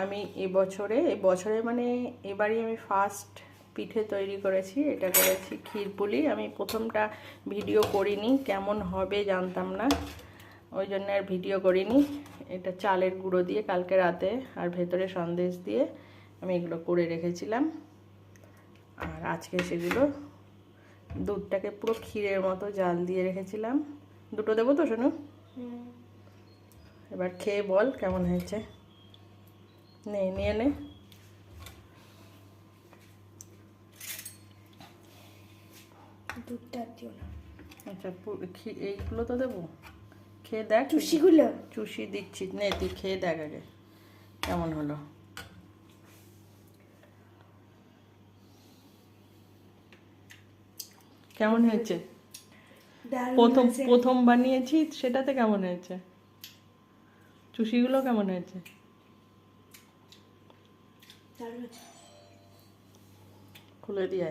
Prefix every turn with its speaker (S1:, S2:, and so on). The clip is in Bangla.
S1: আমি এই বছরে মানে এবারই আমি ফার্স্ট পিঠে তৈরি করেছি। এটা করেছি ক্ষীরপুলি। আমি প্রথমটা ভিডিও করিনি, কেমন হবে জানতাম না, ওই জন্য আর ভিডিও করিনি। এটা চালের গুঁড়ো দিয়ে কালকে রাতে আর ভেতরে সন্দেশ দিয়ে আমি এগুলো করে রেখেছিলাম। আর আজকে সেগুলো দুধটাকে পুরো ক্ষীরের মতো জাল দিয়ে রেখেছিলাম। দুটো দেবো তো শোনো? এবার খেয়ে বল কেমন হয়েছে। নিয়ে নে।
S2: দুধটা দিও না।
S1: আচ্ছা, এইগুলো তো দেবো, খেয়ে দেখ।
S2: চুষিগুলো
S1: চুষি দিচ্ছি, নে তুই খেয়ে দেখ আগে কেমন হলো। কেমন হয়েছে? প্রথম বানিয়েছি সেটাতে কেমন হয়েছে? চুষিগুলো কেমন হয়েছে? খুলে দিয়ে